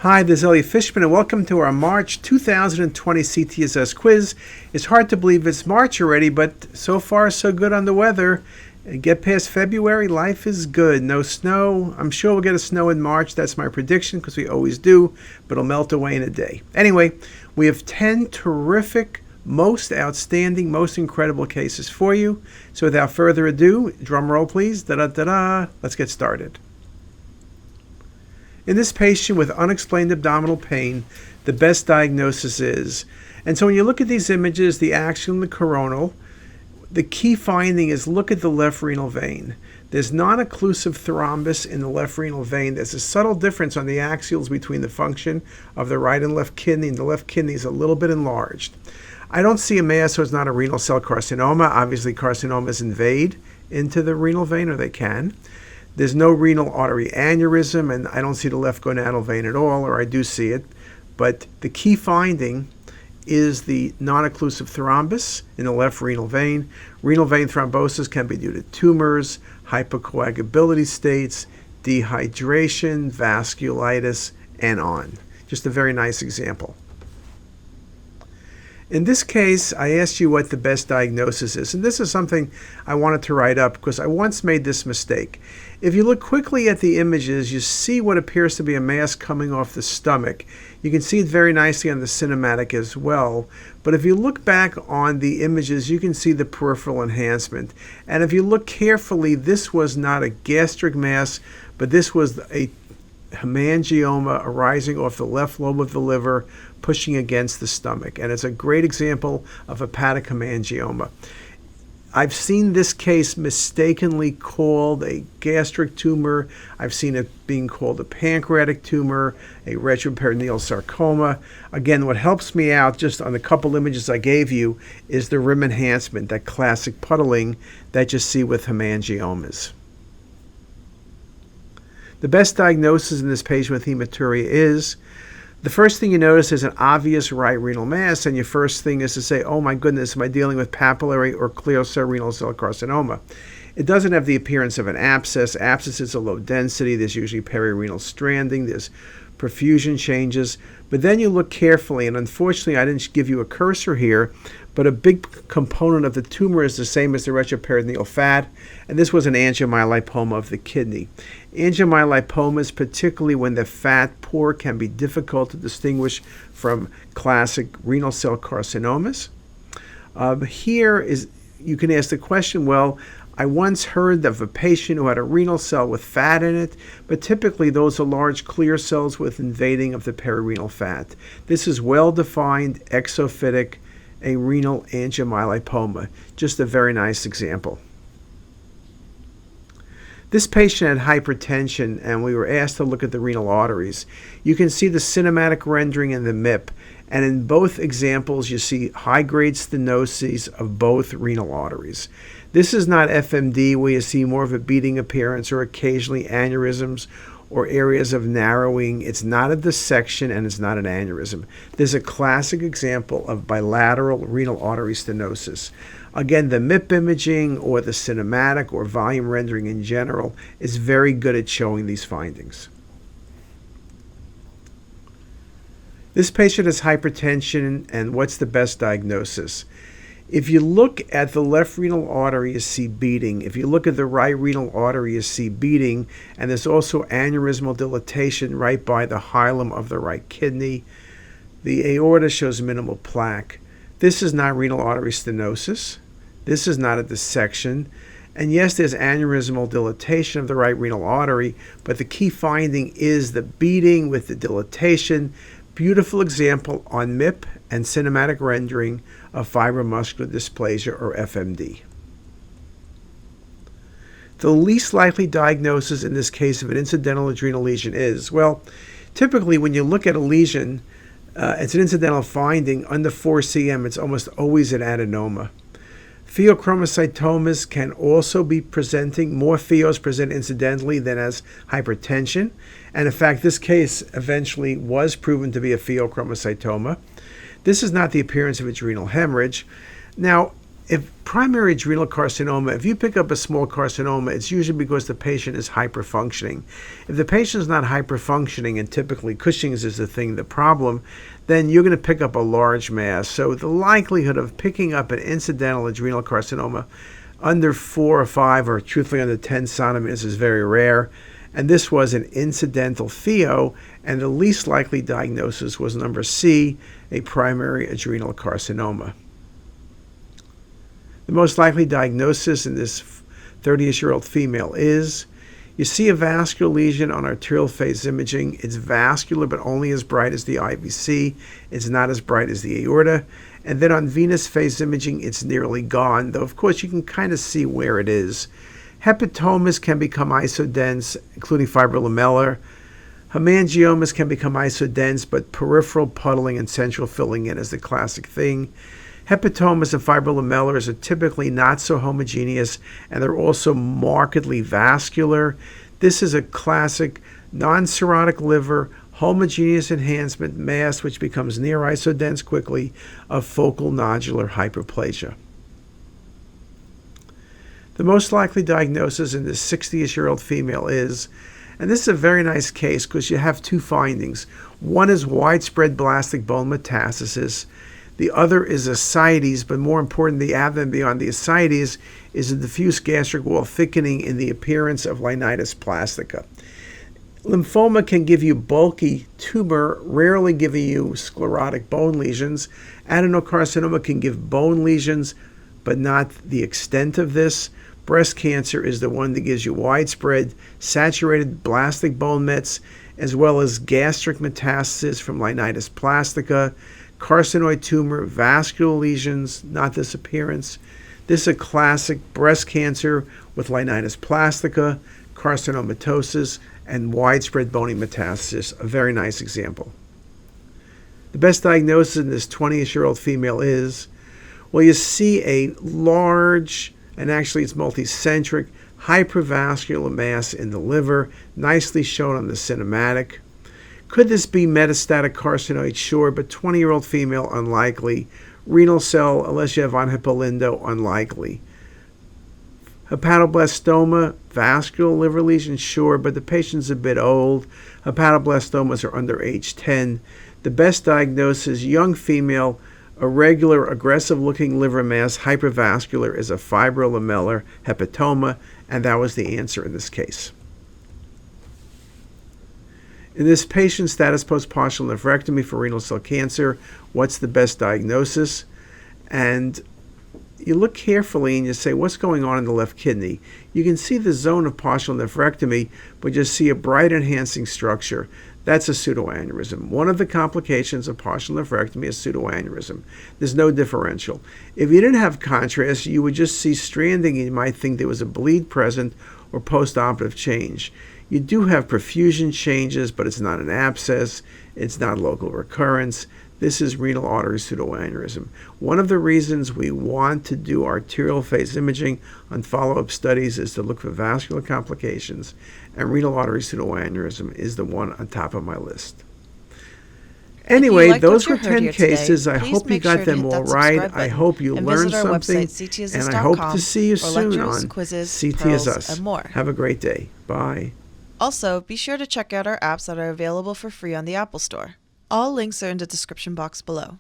Hi, this is Elliot Fishman, and welcome to our March 2020 CTisus quiz. It's hard to believe it's March already, but so far so good on the weather. Get past February, life is good. No snow. I'm sure we'll get a snow in March. That's my prediction because we always do, but it'll melt away in a day. Anyway, we have 10 terrific, most outstanding, most incredible cases for you. So without further ado, drum roll please. Da-da-da-da. Let's get started. In this patient with unexplained abdominal pain, the best diagnosis is, and so when you look at these images, the axial and the coronal, the key finding is look at the left renal vein. There's non-occlusive thrombus in the left renal vein. There's a subtle difference on the axials between the function of the right and left kidney, and the left kidney is a little bit enlarged. I don't see a mass, so it's not a renal cell carcinoma. Obviously, carcinomas invade into the renal vein, or they can. There's no renal artery aneurysm, and I don't see the left gonadal vein at all, or I do see it. But the key finding is the non-occlusive thrombus in the left renal vein. Renal vein thrombosis can be due to tumors, hypercoagulability states, dehydration, vasculitis, and on. Just a very nice example. In this case, I asked you what the best diagnosis is, and this is something I wanted to write up because I once made this mistake. If you look quickly at the images, you see what appears to be a mass coming off the stomach. You can see it very nicely on the cinematic as well, but if you look back on the images, you can see the peripheral enhancement. And if you look carefully, this was not a gastric mass, but this was a hemangioma arising off the left lobe of the liver, pushing against the stomach. And it's a great example of hepatic hemangioma. I've seen this case mistakenly called a gastric tumor. I've seen it being called a pancreatic tumor, a retroperitoneal sarcoma. Again, what helps me out just on the couple images I gave you is the rim enhancement, that classic puddling that you see with hemangiomas. The best diagnosis in this patient with hematuria is, the first thing you notice is an obvious right renal mass, and your first thing is to say, oh my goodness, am I dealing with papillary or clear cell renal cell carcinoma? It doesn't have the appearance of an abscess. Abscess is a low density. There's usually perirenal stranding. There's perfusion changes. But then you look carefully, and unfortunately I didn't give you a cursor here, but a big component of the tumor is the same as the retroperitoneal fat, and this was an angiomyolipoma of the kidney. Angiomyolipomas, particularly when they're fat poor, can be difficult to distinguish from classic renal cell carcinomas. You can ask the question, well, I once heard of a patient who had a renal cell with fat in it, but typically those are large clear cells with invading of the perirenal fat. This is well-defined, exophytic, a renal angiomyolipoma. Just a very nice example. This patient had hypertension, and we were asked to look at the renal arteries. You can see the cinematic rendering in the MIP, and in both examples you see high-grade stenoses of both renal arteries. This is not FMD, where you see more of a beating appearance or occasionally aneurysms or areas of narrowing. It's not a dissection, and it's not an aneurysm. This is a classic example of bilateral renal artery stenosis. Again, the MIP imaging or the cinematic or volume rendering in general is very good at showing these findings. This patient has hypertension, and what's the best diagnosis? If you look at the left renal artery, you see beating. If you look at the right renal artery, you see beating, and there's also aneurysmal dilatation right by the hilum of the right kidney. The aorta shows minimal plaque. This is not renal artery stenosis. This is not a dissection. And yes, there's aneurysmal dilatation of the right renal artery, but the key finding is the beating with the dilatation. Beautiful example on MIP and cinematic rendering of fibromuscular dysplasia, or FMD. The least likely diagnosis in this case of an incidental adrenal lesion is, well, typically when you look at a lesion, it's an incidental finding under 4 cm. It's almost always an adenoma. Pheochromocytomas can also be presenting. More pheos present incidentally than as hypertension. And in fact, this case eventually was proven to be a pheochromocytoma. This is not the appearance of adrenal hemorrhage. Now, If primary adrenal carcinoma, if you pick up a small carcinoma, it's usually because the patient is hyperfunctioning. If the patient is not hyperfunctioning, and typically Cushing's is the problem, then you're going to pick up a large mass. So the likelihood of picking up an incidental adrenal carcinoma under 4 or 5, or truthfully under 10 centimeters is very rare. And this was an incidental pheo, and the least likely diagnosis was number C, a primary adrenal carcinoma. The most likely diagnosis in this 30-ish-year-old female is, you see a vascular lesion on arterial phase imaging. It's vascular, but only as bright as the IVC. It's not as bright as the aorta. And then on venous phase imaging, it's nearly gone, though of course you can kind of see where it is. Hepatomas can become isodense, including fibrolamellar. Hemangiomas can become isodense, but peripheral puddling and central filling in is the classic thing. Hepatomas and fibrolamellars are typically not so homogeneous, and they're also markedly vascular. This is a classic non-cirrhotic liver, homogeneous enhancement mass, which becomes near isodense quickly, of focal nodular hyperplasia. The most likely diagnosis in this 60-ish-year-old female is, and this is a very nice case because you have two findings. One is widespread blastic bone metastasis. The other is ascites, but more important, the abdomen beyond the ascites is a diffuse gastric wall thickening in the appearance of linitis plastica. Lymphoma can give you bulky tumor, rarely giving you sclerotic bone lesions. Adenocarcinoma can give bone lesions, but not the extent of this. Breast cancer is the one that gives you widespread saturated blastic bone mets, as well as gastric metastasis from linitis plastica. Carcinoid tumor, vascular lesions, not this appearance. This is a classic breast cancer with linitis plastica, carcinomatosis, and widespread bony metastasis. A very nice example. The best diagnosis in this 20-ish-year-old female is, well, you see a large, and actually it's multicentric, hypervascular mass in the liver, nicely shown on the cinematic. Could this be metastatic carcinoid? Sure, but 20-year-old female, unlikely. Renal cell, unless you have von Hippel-Lindau, unlikely. Hepatoblastoma, vascular liver lesion, sure, but the patient's a bit old. Hepatoblastomas are under age 10. The best diagnosis, young female, irregular, aggressive-looking liver mass, hypervascular, is a fibrolamellar hepatoma, and that was the answer in this case. In this patient, status post-partial nephrectomy for renal cell cancer, what's the best diagnosis? And you look carefully and you say, what's going on in the left kidney? You can see the zone of partial nephrectomy, but you see a bright enhancing structure. That's a pseudoaneurysm. One of the complications of partial nephrectomy is pseudoaneurysm. There's no differential. If you didn't have contrast, you would just see stranding and you might think there was a bleed present or postoperative change. You do have perfusion changes, but it's not an abscess. It's not local recurrence. This is renal artery pseudoaneurysm. One of the reasons we want to do arterial phase imaging on follow-up studies is to look for vascular complications, and renal artery pseudoaneurysm is the one on top of my list. Anyway, those were 10 cases. I hope you got them all right. I hope you learned something, and I hope to see you soon on CTisus. Have a great day. Bye. Also, be sure to check out our apps that are available for free on the Apple Store. All links are in the description box below.